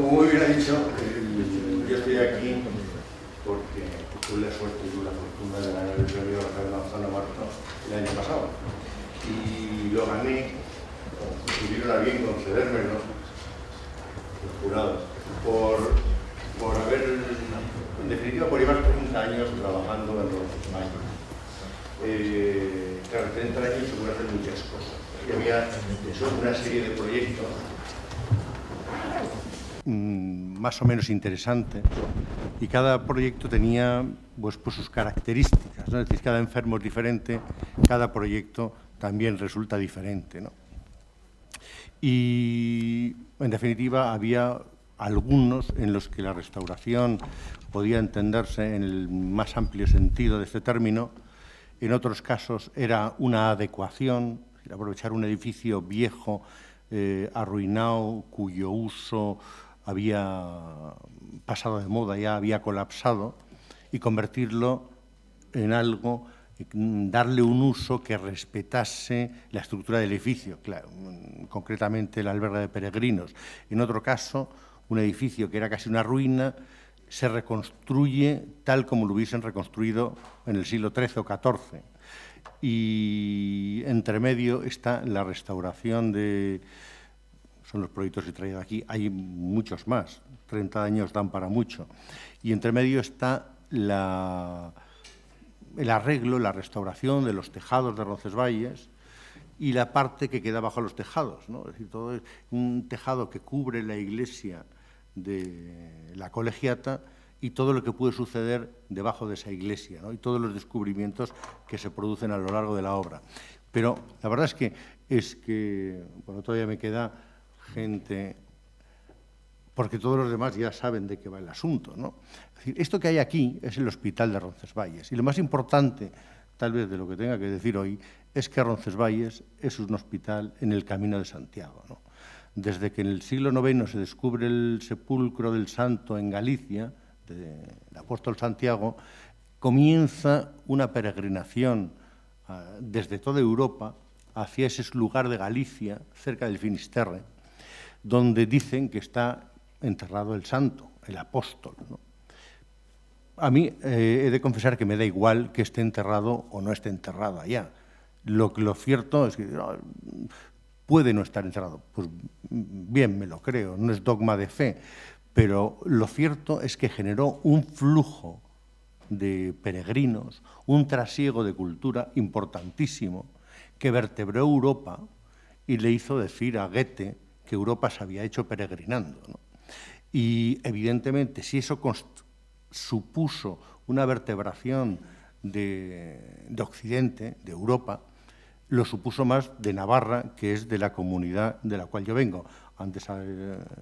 como muy bien ha dicho, yo estoy aquí porque tuve la suerte y tuve la fortuna de ganar el premio Rafael Manzano Marzo el año pasado. Y lo gané, tuvieron a bien concedérmelo, los jurados, por haber, en definitiva, por llevar 30 años trabajando en los mayos. Claro, 30 años se pueden hacer muchas cosas. Y había una serie de proyectos más o menos interesantes, y cada proyecto tenía pues sus características, ¿no? Es decir, cada enfermo es diferente, cada proyecto también resulta diferente, ¿no? Y, en definitiva, había algunos en los que la restauración podía entenderse en el más amplio sentido de este término. En otros casos era una adecuación, aprovechar un edificio viejo, arruinado, cuyo uso había pasado de moda, ya había colapsado, y convertirlo en algo, darle un uso que respetase la estructura del edificio, claro, concretamente el albergue de peregrinos. En otro caso, un edificio que era casi una ruina se reconstruye tal como lo hubiesen reconstruido en el siglo XIII o XIV. Y entre medio está la restauración de... Son los proyectos que he traído aquí, hay muchos más, 30 años dan para mucho. Y entre medio está el arreglo, la restauración de los tejados de Roncesvalles y la parte que queda bajo los tejados, ¿no? Es decir, todo es un tejado que cubre la iglesia de la Colegiata y todo lo que puede suceder debajo de esa iglesia, ¿no? Y todos los descubrimientos que se producen a lo largo de la obra. Pero la verdad es que bueno, todavía me queda gente, porque todos los demás ya saben de qué va el asunto, ¿no? Es decir, esto que hay aquí es el Hospital de Roncesvalles, y lo más importante, tal vez, de lo que tenga que decir hoy, es que Roncesvalles es un hospital en el Camino de Santiago, ¿no? Desde que en el siglo IX se descubre el sepulcro del santo en Galicia, del apóstol Santiago, comienza una peregrinación desde toda Europa hacia ese lugar de Galicia, cerca del Finisterre, donde dicen que está enterrado el santo, el apóstol, ¿no? A mí he de confesar que me da igual que esté enterrado o no esté enterrado allá. Lo cierto es que puede no estar enterrado. Pues bien, me lo creo, no es dogma de fe, pero lo cierto es que generó un flujo de peregrinos, un trasiego de cultura importantísimo que vertebró Europa y le hizo decir a Goethe que Europa se había hecho peregrinando, ¿no? Y, evidentemente, si eso supuso una vertebración de Occidente, de Europa, lo supuso más de Navarra, que es de la comunidad de la cual yo vengo. Antes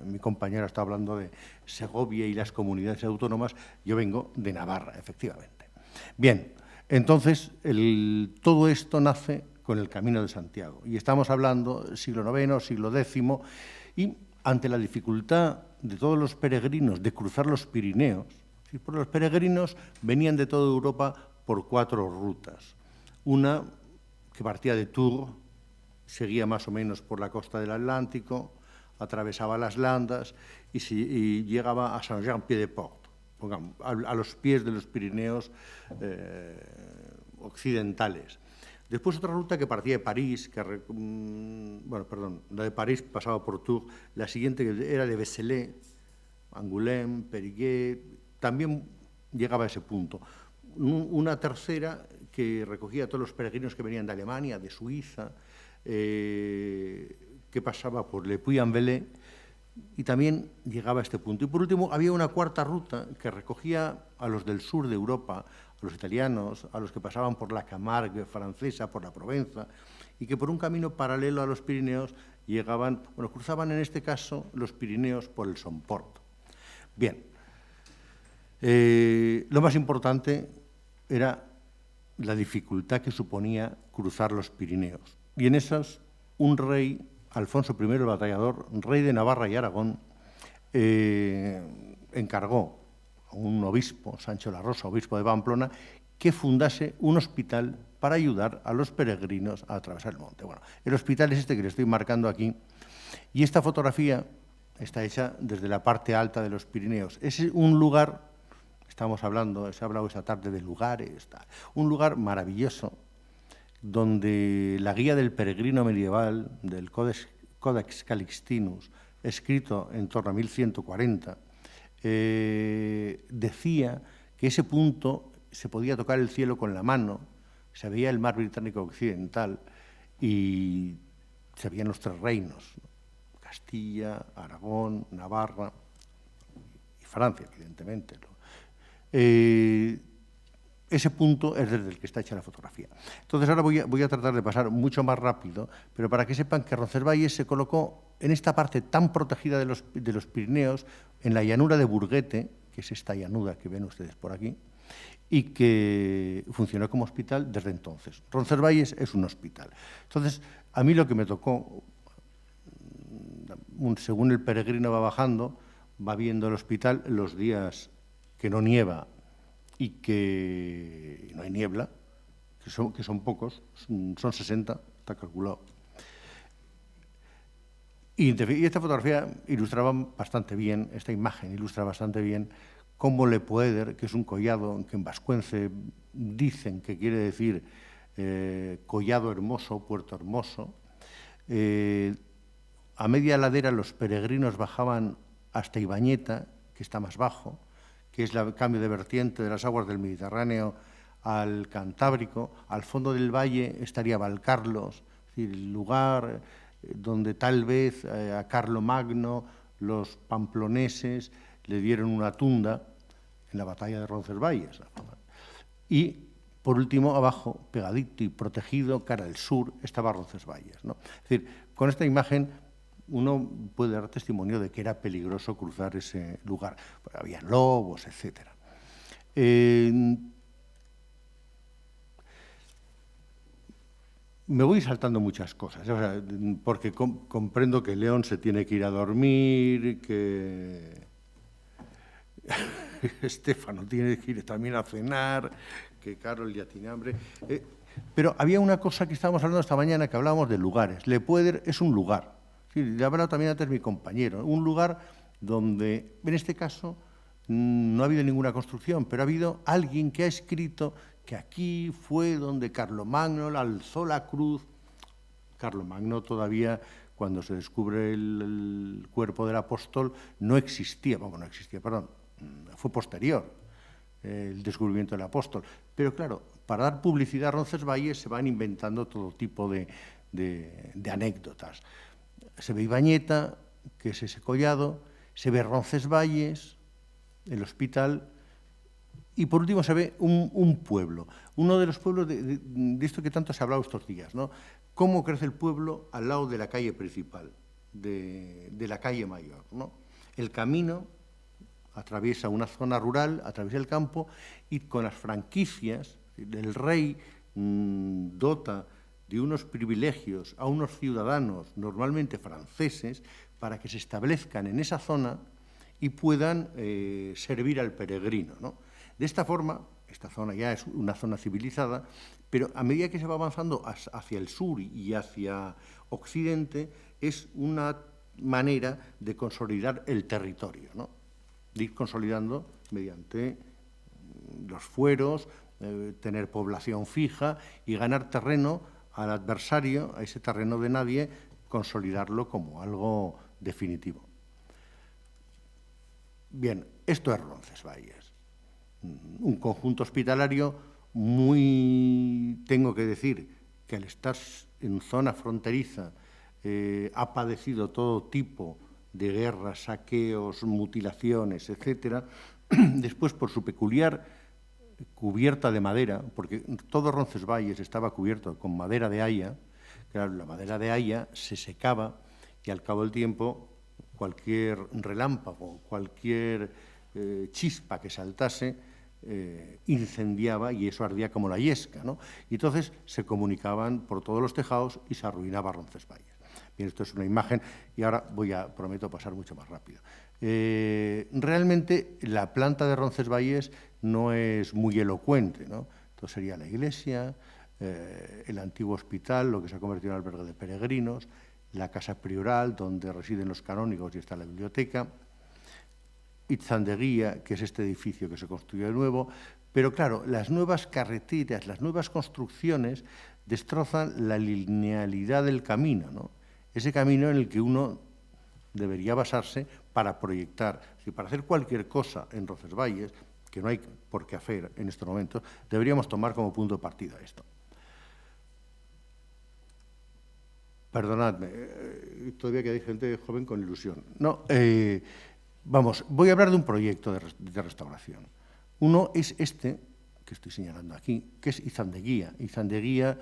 mi compañera estaba hablando de Segovia y las comunidades autónomas. Yo vengo de Navarra, efectivamente. Bien, entonces, todo esto nace con el Camino de Santiago. Y estamos hablando siglo IX, siglo X, y ante la dificultad de todos los peregrinos de cruzar los Pirineos, porque los peregrinos venían de toda Europa por 4 rutas. Una que partía de Tours, seguía más o menos por la costa del Atlántico, atravesaba las Landas y llegaba a Saint-Jean-Pied-de-Port, a los pies de los Pirineos occidentales. Después otra ruta que partía de París, la de París pasaba por Tours, la siguiente era de Vézelay, Angoulême, Périgueux, también llegaba a ese punto. Una tercera que recogía a todos los peregrinos que venían de Alemania, de Suiza, que pasaba por Le Puy-en-Velay, y también llegaba a este punto. Y por último, había una cuarta ruta que recogía a los del sur de Europa, a los italianos, a los que pasaban por la Camargue francesa, por la Provenza, y que por un camino paralelo a los Pirineos cruzaban en este caso los Pirineos por el Somport. Bien, lo más importante era la dificultad que suponía cruzar los Pirineos. Y en esas, un rey, Alfonso I el Batallador, rey de Navarra y Aragón, encargó a un obispo, Sancho la Rosa, obispo de Pamplona, que fundase un hospital para ayudar a los peregrinos a atravesar el monte. Bueno, el hospital es este que le estoy marcando aquí, y esta fotografía está hecha desde la parte alta de los Pirineos. Es un lugar, estamos hablando, se ha hablado esta tarde de lugares, un lugar maravilloso, donde la guía del peregrino medieval, del Codex Calixtinus, escrito en torno a 1140, decía que ese punto se podía tocar el cielo con la mano, se veía el mar Británico occidental y se veían los tres reinos, ¿no? Castilla, Aragón, Navarra y Francia, evidentemente, ¿no? Ese punto es desde el que está hecha la fotografía. Entonces ahora voy a tratar de pasar mucho más rápido, pero para que sepan que Roncesvalles se colocó en esta parte tan protegida de los Pirineos, en la llanura de Burguete, que es esta llanura que ven ustedes por aquí, y que funcionó como hospital desde entonces. Roncesvalles es un hospital. Entonces, a mí lo que me tocó, según el peregrino va bajando, va viendo el hospital los días que no nieva y que no hay niebla, que son pocos, son 60, está calculado. Y esta fotografía ilustraba bastante bien, esta imagen ilustra bastante bien cómo Lepoeder, que es un collado que en vascuence dicen que quiere decir collado hermoso, puerto hermoso. A media ladera los peregrinos bajaban hasta Ibañeta, que está más bajo, que es el cambio de vertiente de las aguas del Mediterráneo al Cantábrico. Al fondo del valle estaría Valcarlos, es decir, el lugar donde tal vez a Carlomagno los pamploneses le dieron una tunda en la batalla de Roncesvalles. Y, por último, abajo, pegadito y protegido, cara al sur, estaba Roncesvalles, ¿no? Es decir, con esta imagen uno puede dar testimonio de que era peligroso cruzar ese lugar. Porque había lobos, etc. Me voy saltando muchas cosas, o sea, porque comprendo que León se tiene que ir a dormir, que Estéfano tiene que ir también a cenar, que Carol ya tiene hambre. Pero había una cosa que estábamos hablando esta mañana, que hablábamos de lugares. Lepoeder es un lugar. Sí, le ha hablado también antes mi compañero. Un lugar donde, en este caso, no ha habido ninguna construcción, pero ha habido alguien que ha escrito que aquí fue donde Carlomagno alzó la cruz. Carlomagno todavía, cuando se descubre el cuerpo del apóstol, no existía, fue posterior el descubrimiento del apóstol. Pero claro, para dar publicidad a Roncesvalles se van inventando todo tipo de anécdotas. Se ve Ibañeta, que es ese collado, se ve Roncesvalles, el hospital, y por último se ve un pueblo, uno de los pueblos de esto que tanto se ha hablado estos días, ¿no? Cómo crece el pueblo al lado de la calle principal, de la calle mayor, ¿no? El camino atraviesa una zona rural, atraviesa el campo, y con las franquicias, el rey dota de unos privilegios a unos ciudadanos, normalmente franceses, para que se establezcan en esa zona y puedan servir al peregrino, ¿no? De esta forma, esta zona ya es una zona civilizada, pero a medida que se va avanzando hacia el sur y hacia occidente, es una manera de consolidar el territorio, ¿no? De ir consolidando mediante los fueros, tener población fija y ganar terreno al adversario, a ese terreno de nadie, consolidarlo como algo definitivo. Bien, esto es Roncesvalles. Un conjunto hospitalario muy, tengo que decir, que al estar en zona fronteriza ha padecido todo tipo de guerras, saqueos, mutilaciones, etc. Después, por su peculiar cubierta de madera, porque todo Roncesvalles estaba cubierto con madera de haya. Claro, la madera de haya se secaba y al cabo del tiempo cualquier relámpago, cualquier chispa que saltase incendiaba y eso ardía como la yesca, ¿no? Y entonces se comunicaban por todos los tejados y se arruinaba Roncesvalles. Bien, esto es una imagen y ahora prometo pasar mucho más rápido. Realmente la planta de Roncesvalles no es muy elocuente, ¿no? Entonces sería la iglesia, el antiguo hospital, lo que se ha convertido en albergue de peregrinos, la casa prioral, donde residen los canónigos y está la biblioteca, Itzandegia, que es este edificio que se construyó de nuevo, pero claro, las nuevas carreteras, las nuevas construcciones destrozan la linealidad del camino, ¿no? Ese camino en el que uno debería basarse para proyectar, para hacer cualquier cosa en Roncesvalles, que no hay por qué hacer en estos momentos, deberíamos tomar como punto de partida esto. Perdonadme, todavía que hay gente joven con ilusión. No, vamos, voy a hablar de un proyecto de restauración. Uno es este, que estoy señalando aquí, que es Itzandegia. Itzandegia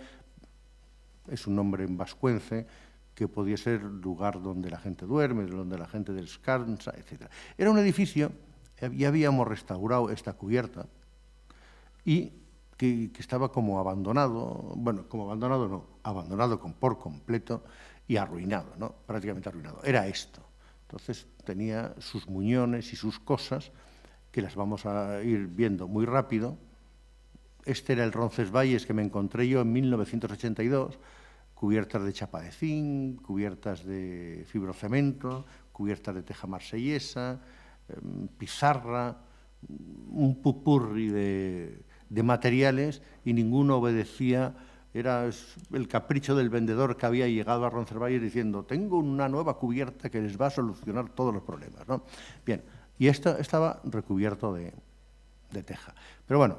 es un nombre en vascuence que podía ser lugar donde la gente duerme, donde la gente descansa, etc. Era un edificio, ya habíamos restaurado esta cubierta, y que estaba como abandonado, bueno, como abandonado no, abandonado por completo y arruinado, ¿no? Prácticamente arruinado. Era esto. Entonces tenía sus muñones y sus cosas, que las vamos a ir viendo muy rápido. Este era el Roncesvalles que me encontré yo en 1982, cubiertas de chapa de zinc, cubiertas de fibrocemento, cubiertas de teja marsellesa, pizarra, un pupurri de materiales, y ninguno obedecía. Era el capricho del vendedor que había llegado a Roncesvalles diciendo: tengo una nueva cubierta que les va a solucionar todos los problemas, ¿no? Bien, y esto estaba recubierto de teja. Pero bueno,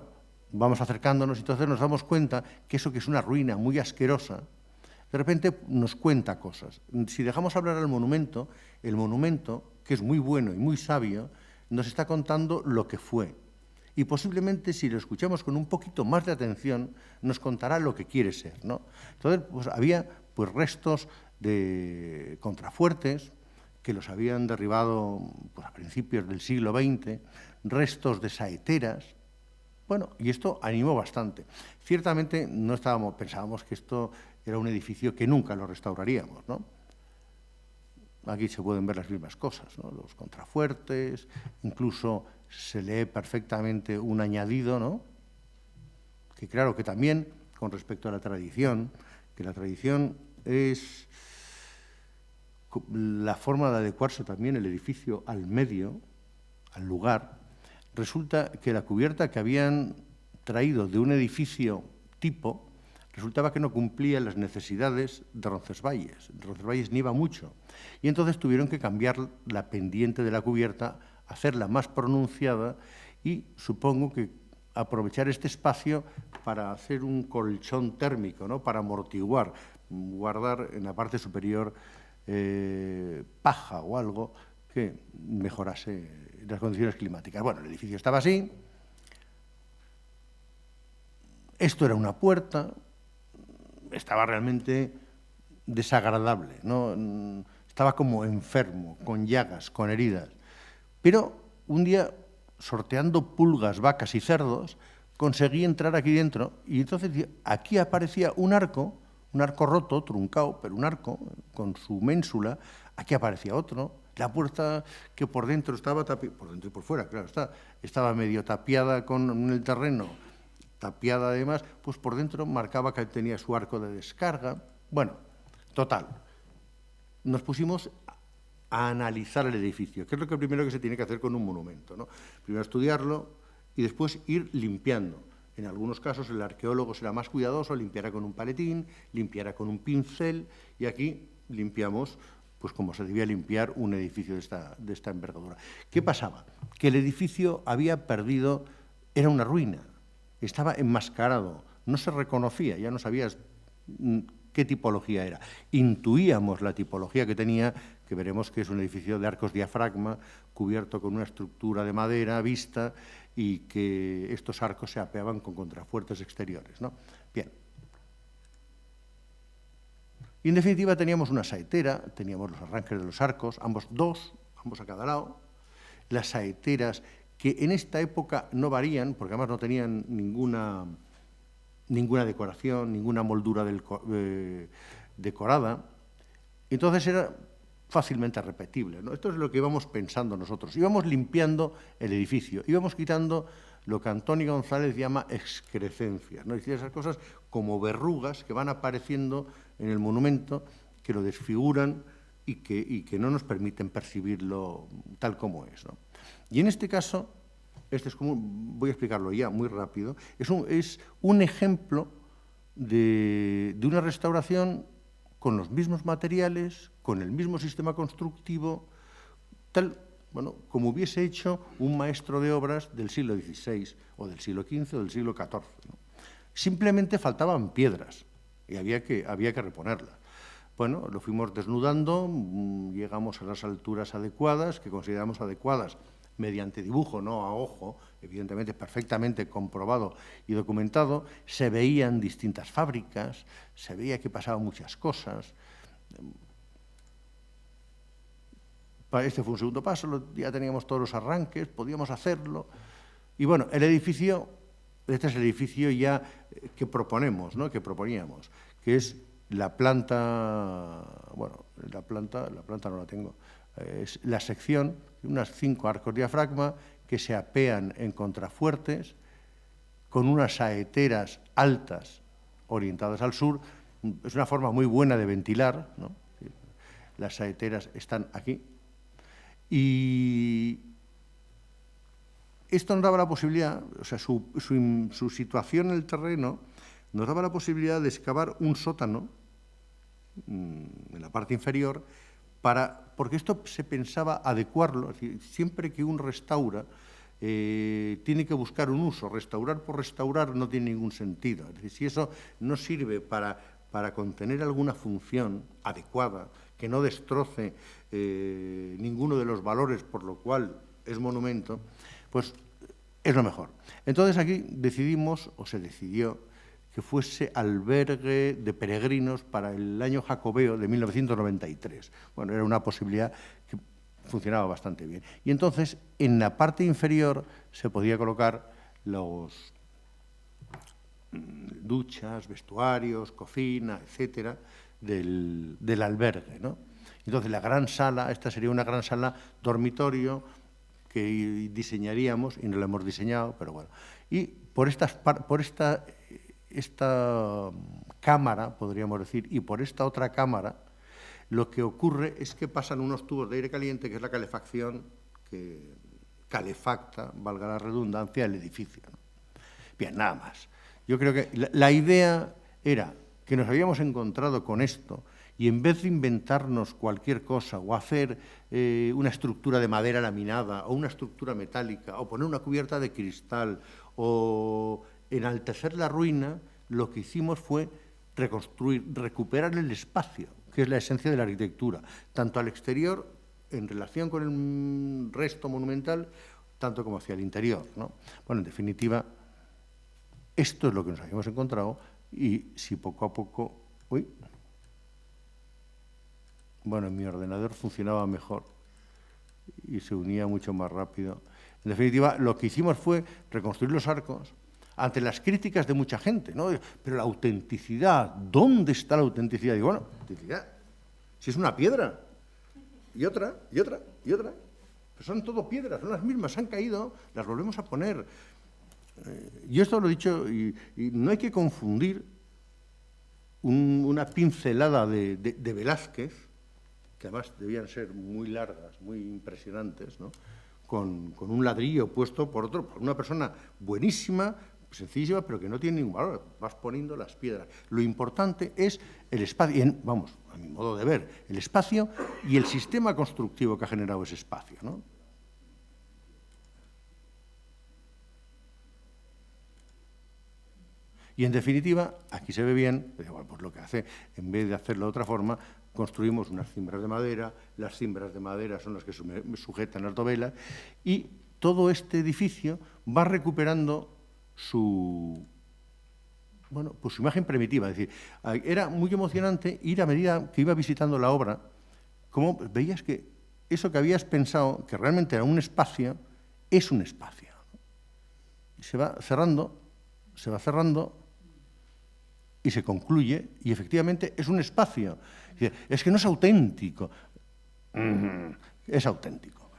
vamos acercándonos y entonces nos damos cuenta que eso, que es una ruina muy asquerosa, de repente nos cuenta cosas. Si dejamos hablar al monumento, el monumento, que es muy bueno y muy sabio, nos está contando lo que fue. Y posiblemente, si lo escuchamos con un poquito más de atención, nos contará lo que quiere ser, ¿no? Entonces, pues, había pues, restos de contrafuertes que los habían derribado pues, a principios del siglo XX, restos de saeteras. Bueno, y esto animó bastante. Ciertamente pensábamos que esto era un edificio que nunca lo restauraríamos, ¿no? Aquí se pueden ver las mismas cosas, ¿no? Los contrafuertes, incluso se lee perfectamente un añadido, ¿no? Que claro, que también con respecto a la tradición, que la tradición es la forma de adecuarse también el edificio al medio, al lugar. Resulta que la cubierta que habían traído de un edificio tipo resultaba que no cumplía las necesidades de Roncesvalles. Roncesvalles nieva mucho. Y entonces tuvieron que cambiar la pendiente de la cubierta, hacerla más pronunciada y supongo que aprovechar este espacio para hacer un colchón térmico, ¿no? Para amortiguar, guardar en la parte superior paja o algo que mejorase las condiciones climáticas. Bueno, el edificio estaba así. Esto era una puerta. Estaba realmente desagradable, ¿no? Estaba como enfermo, con llagas, con heridas. Pero un día, sorteando pulgas, vacas y cerdos, conseguí entrar aquí dentro y entonces aquí aparecía un arco roto, truncado, pero un arco con su ménsula. Aquí aparecía otro. La puerta que por dentro estaba tapiada, por dentro y por fuera, claro, estaba medio tapiada con el terreno, tapiada además, pues por dentro marcaba que tenía su arco de descarga. Bueno, total, nos pusimos a analizar el edificio, que es lo primero que se tiene que hacer con un monumento, ¿no? Primero estudiarlo y después ir limpiando. En algunos casos el arqueólogo será más cuidadoso, limpiará con un paletín, limpiará con un pincel, y aquí limpiamos pues como se debía limpiar un edificio de esta envergadura. ¿Qué pasaba? Que el edificio había perdido, era una ruina, estaba enmascarado, no se reconocía, ya no sabías qué tipología era. Intuíamos la tipología que tenía, que veremos que es un edificio de arcos diafragma, cubierto con una estructura de madera vista, y que estos arcos se apeaban con contrafuertes exteriores, ¿no? Bien. Y en definitiva teníamos una saetera, teníamos los arranques de los arcos, ambos a cada lado. Las saeteras, que en esta época no varían, porque además no tenían ninguna decoración, ninguna moldura decorada. Entonces era fácilmente repetible, ¿no? Esto es lo que íbamos pensando nosotros. Íbamos limpiando el edificio, íbamos quitando lo que Antonio González llama excrescencias, ¿no? Es decir, esas cosas como verrugas que van apareciendo en el monumento, que lo desfiguran y que no nos permiten percibirlo tal como es, ¿no? Y en este caso, este es como, voy a explicarlo ya muy rápido, es un ejemplo de una restauración con los mismos materiales, con el mismo sistema constructivo, tal, bueno, como hubiese hecho un maestro de obras del siglo XVI, o del siglo XV, o del siglo XIV, ¿no? Simplemente faltaban piedras y había que reponerlas. Bueno, lo fuimos desnudando, llegamos a las alturas adecuadas, que consideramos adecuadas mediante dibujo, no a ojo, evidentemente perfectamente comprobado y documentado. Se veían distintas fábricas, se veía que pasaban muchas cosas. Este fue un segundo paso, ya teníamos todos los arranques, podíamos hacerlo. Y bueno, el edificio, este es el edificio ya que proponemos, ¿no? Que proponíamos, que es la planta, bueno, la planta no la tengo, es la sección, unas 5 arcos diafragma que se apean en contrafuertes, con unas saeteras altas orientadas al sur. Es una forma muy buena de ventilar, ¿no? Las saeteras están aquí. Y esto nos daba la posibilidad, o sea, su situación en el terreno nos daba la posibilidad de excavar un sótano en la parte inferior, porque esto se pensaba adecuarlo, es decir, siempre que uno restaura, tiene que buscar un uso. Restaurar por restaurar no tiene ningún sentido. Es decir, si eso no sirve para contener alguna función adecuada, que no destroce ninguno de los valores por lo cual es monumento, pues es lo mejor. Entonces aquí decidimos, o se decidió, que fuese albergue de peregrinos para el año jacobeo de 1993. Bueno, era una posibilidad que funcionaba bastante bien. Y entonces, en la parte inferior se podía colocar los duchas, vestuarios, cocina, etcétera, del albergue, ¿no? Entonces, la gran sala, esta sería una gran sala dormitorio que diseñaríamos, y no la hemos diseñado, pero bueno. Y por esta cámara, podríamos decir, y por esta otra cámara, lo que ocurre es que pasan unos tubos de aire caliente, que es la calefacción que calefacta, valga la redundancia, el edificio, ¿no? Bien, nada más. Yo creo que la idea era que nos habíamos encontrado con esto y en vez de inventarnos cualquier cosa o hacer una estructura de madera laminada o una estructura metálica o poner una cubierta de cristal o enaltecer la ruina, lo que hicimos fue recuperar el espacio, que es la esencia de la arquitectura, tanto al exterior en relación con el resto monumental, tanto como hacia el interior, ¿no? Bueno, en definitiva, esto es lo que nos habíamos encontrado y si poco a poco... Uy, bueno, mi ordenador funcionaba mejor y se unía mucho más rápido. En definitiva, lo que hicimos fue reconstruir los arcos ante las críticas de mucha gente, ¿no? Pero la autenticidad, ¿dónde está la autenticidad? Digo, bueno, autenticidad, si es una piedra, y otra, y otra, y otra. Pero son todo piedras, son las mismas, han caído, las volvemos a poner. Y esto lo he dicho, y no hay que confundir una pincelada de Velázquez, que además debían ser muy largas, muy impresionantes, ¿no? Con un ladrillo puesto por una persona buenísima, sencillísima, pero que no tiene ningún valor. Vas poniendo las piedras. Lo importante es el espacio, vamos, a mi modo de ver, el espacio y el sistema constructivo que ha generado ese espacio, ¿no? Y en definitiva, aquí se ve bien, pues lo que hace, en vez de hacerlo de otra forma, construimos unas cimbras de madera, las cimbras de madera son las que sujetan las dovelas, y todo este edificio va recuperando su imagen primitiva. Es decir, era muy emocionante ir a medida que iba visitando la obra, como veías que eso que habías pensado, que realmente era un espacio, es un espacio. Y se va cerrando, y se concluye, y efectivamente es un espacio. Es que no es auténtico. Es auténtico.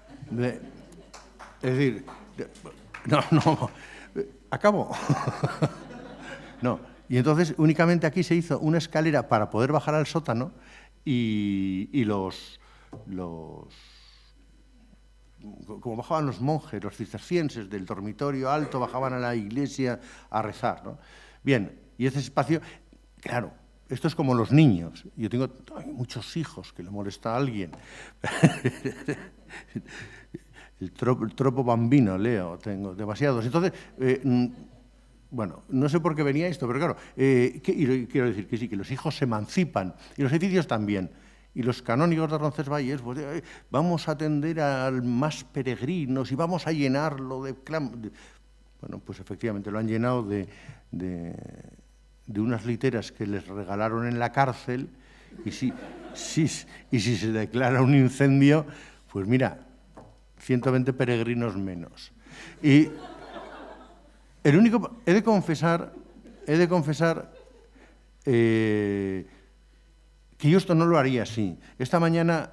Es decir, no, acabo. No, y entonces únicamente aquí se hizo una escalera para poder bajar al sótano y como bajaban los monjes, los cistercienses del dormitorio alto, bajaban a la iglesia a rezar, ¿no? Bien, y ese espacio, claro, esto es como los niños. Yo tengo muchos hijos que le molesta a alguien. El tropo bambino, Leo, tengo demasiados. Entonces, bueno, no sé por qué venía esto, pero claro, quiero decir que sí, que los hijos se emancipan, y los edificios también. Y los canónigos de Roncesvalles, pues, vamos a atender al más peregrinos y vamos a llenarlo de... Bueno, pues efectivamente lo han llenado de unas literas que les regalaron en la cárcel, y si se declara un incendio, pues mira, 120 peregrinos menos. Y el único... He de confesar que yo esto no lo haría así. Esta mañana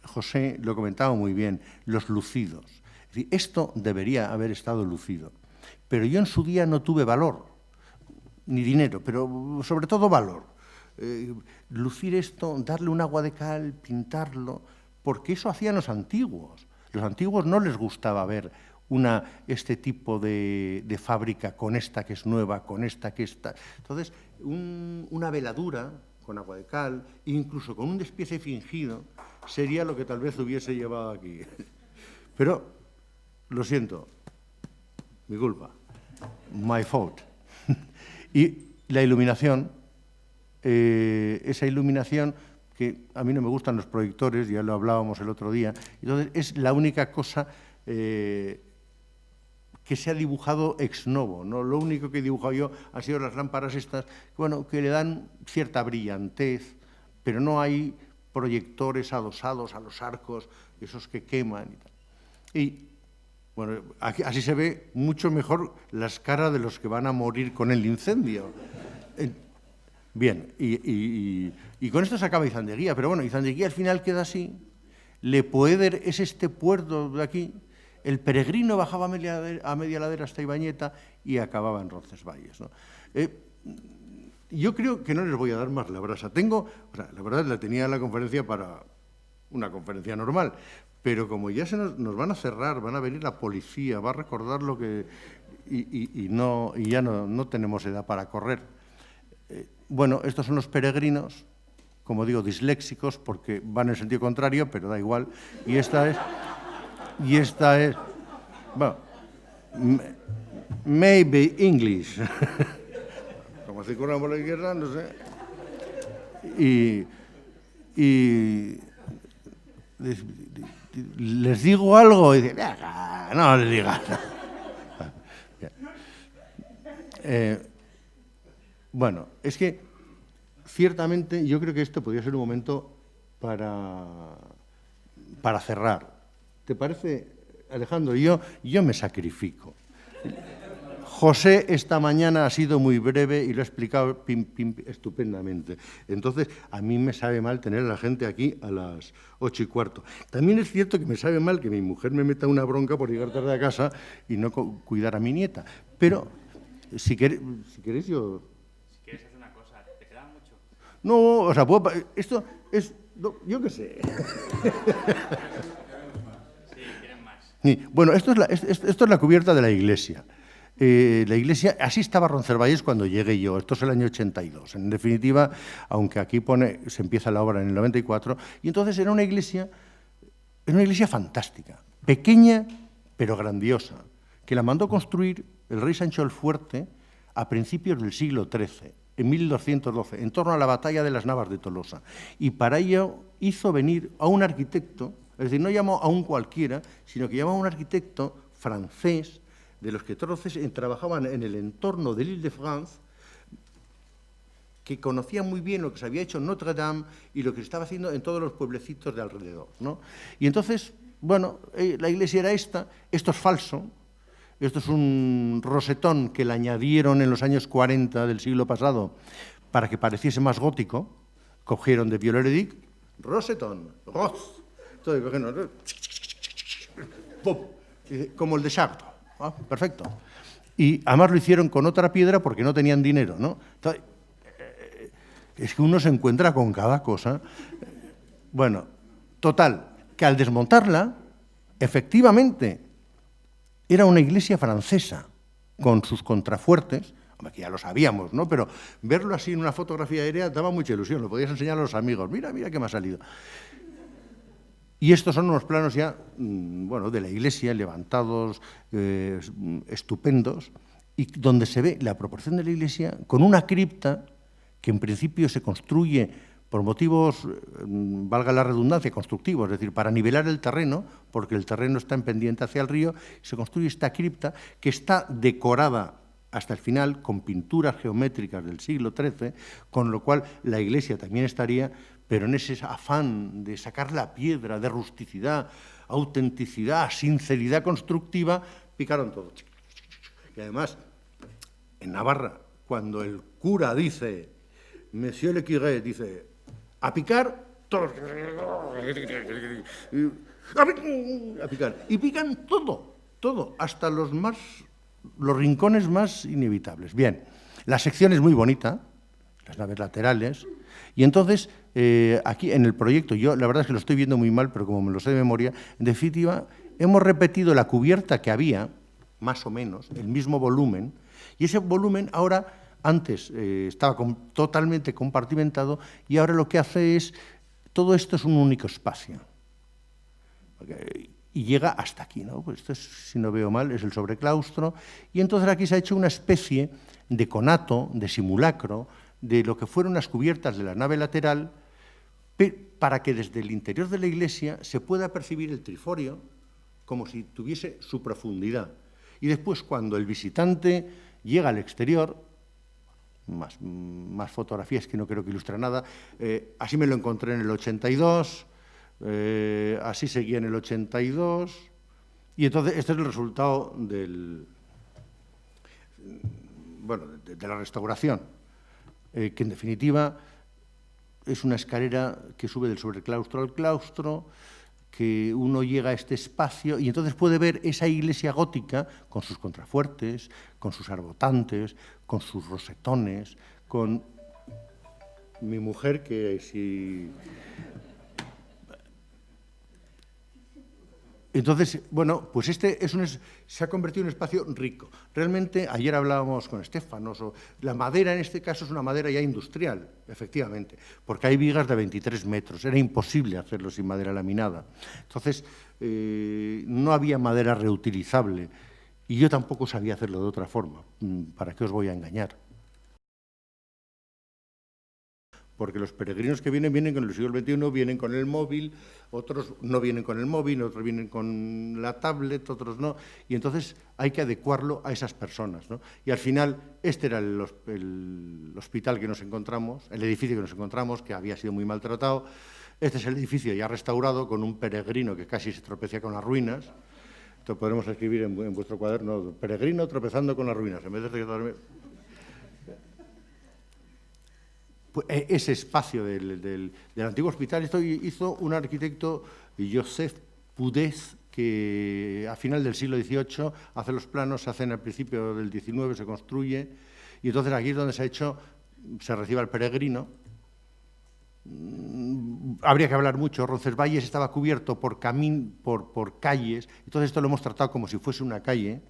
José lo comentaba muy bien, los lucidos. Es decir, esto debería haber estado lucido, pero yo en su día no tuve valor, ni dinero, pero sobre todo valor. Lucir esto, darle un agua de cal, pintarlo, porque eso hacían los antiguos. Los antiguos no les gustaba ver este tipo de fábrica con esta que es nueva, con esta que está... Entonces, una veladura con agua de cal, incluso con un despiece fingido, sería lo que tal vez hubiese llevado aquí. Pero, lo siento, mi culpa, my fault. Y la iluminación, esa iluminación que a mí no me gustan los proyectores, ya lo hablábamos el otro día, entonces es la única cosa que se ha dibujado ex novo, ¿no? Lo único que he dibujado yo han sido las lámparas estas, bueno, que le dan cierta brillantez, pero no hay proyectores adosados a los arcos, esos que queman y tal. Y, bueno, así se ve mucho mejor las caras de los que van a morir con el incendio. Bien, y con esto se acaba Izandeguía, pero bueno, Izandeguía al final queda así. Lepoéder es este puerto de aquí. El peregrino bajaba a media ladera hasta Ibañeta y acababa en Roncesvalles, ¿no? Yo creo que no les voy a dar más la brasa. La verdad, la tenía en la conferencia para una conferencia normal, pero como ya nos van a cerrar, van a venir la policía, va a recordar lo que... Y ya no tenemos edad para correr. Bueno, estos son los peregrinos, como digo, disléxicos, porque van en el sentido contrario, pero da igual. Y esta es, bueno, maybe English. Como circulan por la izquierda, no sé. Y les digo algo y dicen, no les digas. Bueno, es que ciertamente yo creo que esto podría ser un momento para cerrar. ¿Te parece, Alejandro? Yo me sacrifico. José esta mañana ha sido muy breve y lo ha explicado estupendamente. Entonces, a mí me sabe mal tener a la gente aquí a las 8:15. También es cierto que me sabe mal que mi mujer me meta una bronca por llegar tarde a casa y no cuidar a mi nieta. Pero, si queréis yo... Si quieres hacer una cosa, ¿te queda mucho? No, o sea, esto es... No, yo qué sé. Bueno, esto es la cubierta de la iglesia. La iglesia, así estaba Roncesvalles cuando llegué yo, esto es el año 82. En definitiva, aunque aquí se empieza la obra en el 94, y entonces era una iglesia fantástica, pequeña pero grandiosa, que la mandó construir el rey Sancho el Fuerte a principios del siglo XIII, en 1212, en torno a la batalla de las Navas de Tolosa. Y para ello hizo venir a un arquitecto, es decir, no llamó a un cualquiera, sino que llamó a un arquitecto francés, de los que entonces trabajaban en el entorno de l'Île-de-France, que conocía muy bien lo que se había hecho en Notre Dame y lo que se estaba haciendo en todos los pueblecitos de alrededor, ¿no? Y entonces, bueno, la iglesia era esta, esto es falso, esto es un rosetón que le añadieron en los años 40 del siglo pasado para que pareciese más gótico, cogieron de Viollet-le-Duc, rosetón, ros, entonces cogieron, ¡pum!, como el de Chartres. Perfecto. Y además lo hicieron con otra piedra porque no tenían dinero, ¿no? Entonces, Es que uno se encuentra con cada cosa. Bueno, total, que al desmontarla, efectivamente, era una iglesia francesa, con sus contrafuertes, que ya lo sabíamos, ¿no? Pero verlo así en una fotografía aérea daba mucha ilusión, lo podías enseñar a los amigos. Mira, mira qué me ha salido. Y estos son unos planos ya, bueno, de la iglesia, levantados, estupendos, y donde se ve la proporción de la iglesia con una cripta que en principio se construye por motivos, valga la redundancia, constructivos, es decir, para nivelar el terreno, porque el terreno está en pendiente hacia el río, se construye esta cripta que está decorada hasta el final con pinturas geométricas del siglo XIII, con lo cual la iglesia también estaría, pero en ese afán de sacar la piedra, de rusticidad, autenticidad, sinceridad constructiva, picaron todo. Y además, en Navarra, cuando el cura dice, Monsieur le curé, dice, a picar, todos, a picar, y pican todo, todo, hasta los rincones más inevitables. Bien, la sección es muy bonita, las naves laterales, y entonces, aquí en el proyecto, yo la verdad es que lo estoy viendo muy mal, pero como me lo sé de memoria, en definitiva, hemos repetido la cubierta que había, más o menos, el mismo volumen, y ese volumen ahora, antes estaba totalmente compartimentado, y ahora lo que hace es, todo esto es un único espacio. Y llega hasta aquí, ¿no? Pues esto es, si no veo mal, es el sobreclaustro, y entonces aquí se ha hecho una especie de conato, de simulacro, de lo que fueron las cubiertas de la nave lateral, para que desde el interior de la iglesia se pueda percibir el triforio como si tuviese su profundidad. Y después, cuando el visitante llega al exterior, más fotografías que no creo que ilustren nada, así me lo encontré en el 82, así seguía en el 82, y entonces este es el resultado de la restauración, que en definitiva es una escalera que sube del sobreclaustro al claustro, que uno llega a este espacio y entonces puede ver esa iglesia gótica con sus contrafuertes, con sus arbotantes, con sus rosetones, con mi mujer que si... Entonces, bueno, pues este se ha convertido en un espacio rico. Realmente, ayer hablábamos con Estéfanos, la madera en este caso es una madera ya industrial, efectivamente, porque hay vigas de 23 metros, era imposible hacerlo sin madera laminada. Entonces, no había madera reutilizable y yo tampoco sabía hacerlo de otra forma. ¿Para qué os voy a engañar? Porque los peregrinos que vienen con el siglo XXI, vienen con el móvil, otros no vienen con el móvil, otros vienen con la tablet, otros no, y entonces hay que adecuarlo a esas personas, ¿no? Y al final, este era el hospital que nos encontramos, el edificio que nos encontramos, que había sido muy maltratado. Este es el edificio ya restaurado, con un peregrino que casi se tropecía con las ruinas. Esto podremos escribir en vuestro cuaderno, peregrino tropezando con las ruinas, en vez de... Ese espacio del antiguo hospital, esto hizo un arquitecto, Joseph Pudez, que a final del siglo XVIII hace los planos, se hacen al principio del XIX, se construye, y entonces aquí es donde se recibe al peregrino. Habría que hablar mucho. Roncesvalles estaba cubierto por calles, entonces esto lo hemos tratado como si fuese una calle,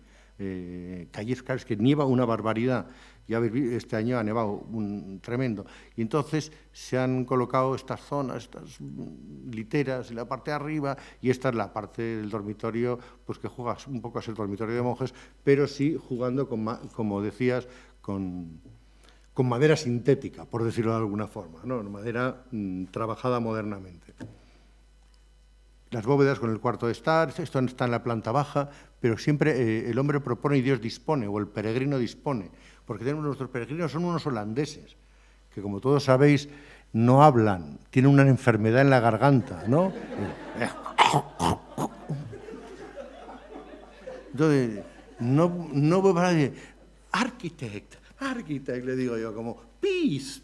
calles que nieva una barbaridad. Ya este año ha nevado un tremendo. Y entonces se han colocado estas zonas, estas literas en la parte de arriba, y esta es la parte del dormitorio, pues que juega un poco a ser dormitorio de monjes, pero sí jugando, como decías, con madera sintética, por decirlo de alguna forma, ¿no? Madera trabajada modernamente. Las bóvedas con el cuarto de estar, esto está en la planta baja, pero siempre el hombre propone y Dios dispone, o el peregrino dispone, porque nuestros peregrinos son unos holandeses, que como todos sabéis, no hablan, tienen una enfermedad en la garganta, ¿no? Entonces, no voy a decir, architect, le digo yo, como, peace,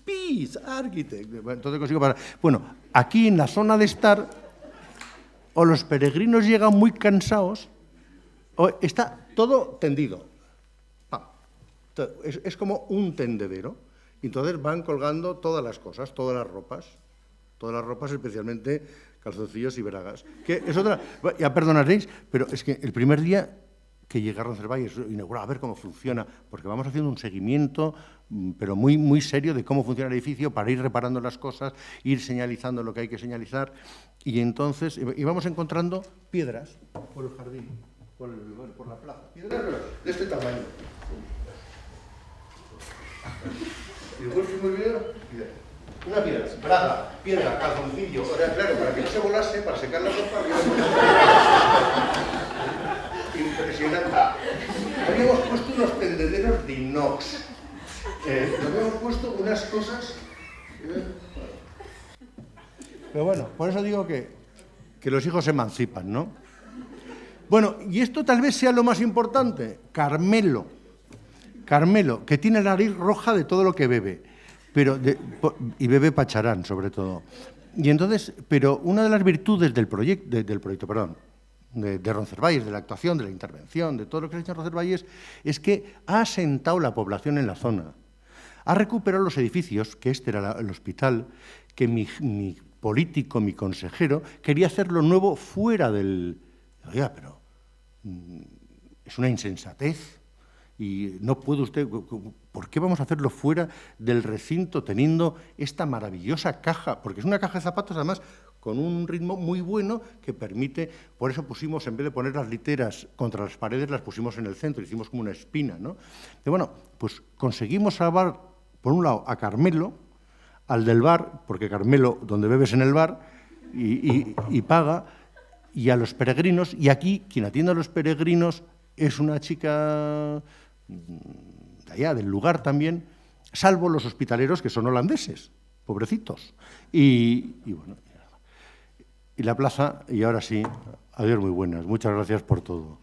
architect. Entonces consigo parar. Bueno, aquí en la zona de estar, o los peregrinos llegan muy cansados, o está todo tendido. Es como un tendedero. Y entonces van colgando todas las cosas, todas las ropas, especialmente calzoncillos y bragas. Que es otra, ya perdonaréis, pero es que el primer día que llegué a Roncesvalles, inaugurado, a ver cómo funciona, porque vamos haciendo un seguimiento, pero muy, muy serio de cómo funciona el edificio para ir reparando las cosas, ir señalizando lo que hay que señalizar, y entonces íbamos encontrando piedras por el jardín, por la plaza, piedras de este tamaño. Y después fuimos viendo una piedra, braga, piedra, calzoncillo, ahora claro, para que no se volase, para secar la ropa. Impresionante. Habíamos puesto unos tendederos de inox. Habíamos puesto unas cosas. Pero bueno, por eso digo que los hijos se emancipan, ¿no? Bueno, y esto tal vez sea lo más importante. Carmelo, que tiene la nariz roja de todo lo que bebe, y bebe pacharán, sobre todo. Y entonces, pero una de las virtudes del proyecto, de Roncesvalles, de la actuación, de la intervención, de todo lo que se ha hecho en Roncesvalles, es que ha asentado la población en la zona. Ha recuperado los edificios, que este era el hospital, que mi político, mi consejero, quería hacerlo nuevo fuera del... Oiga, pero es una insensatez. Y no puede usted... ¿Por qué vamos a hacerlo fuera del recinto teniendo esta maravillosa caja? Porque es una caja de zapatos, además, con un ritmo muy bueno que permite... Por eso pusimos, en vez de poner las literas contra las paredes, las pusimos en el centro, hicimos como una espina, ¿no? Y bueno, pues conseguimos salvar, por un lado, a Carmelo, al del bar, porque Carmelo, donde bebes en el bar, y paga, y a los peregrinos, y aquí, quien atiende a los peregrinos es una chica de allá, del lugar también, salvo los hospitaleros que son holandeses, pobrecitos. Y bueno, y la plaza, y ahora sí, adiós, muy buenas. Muchas gracias por todo.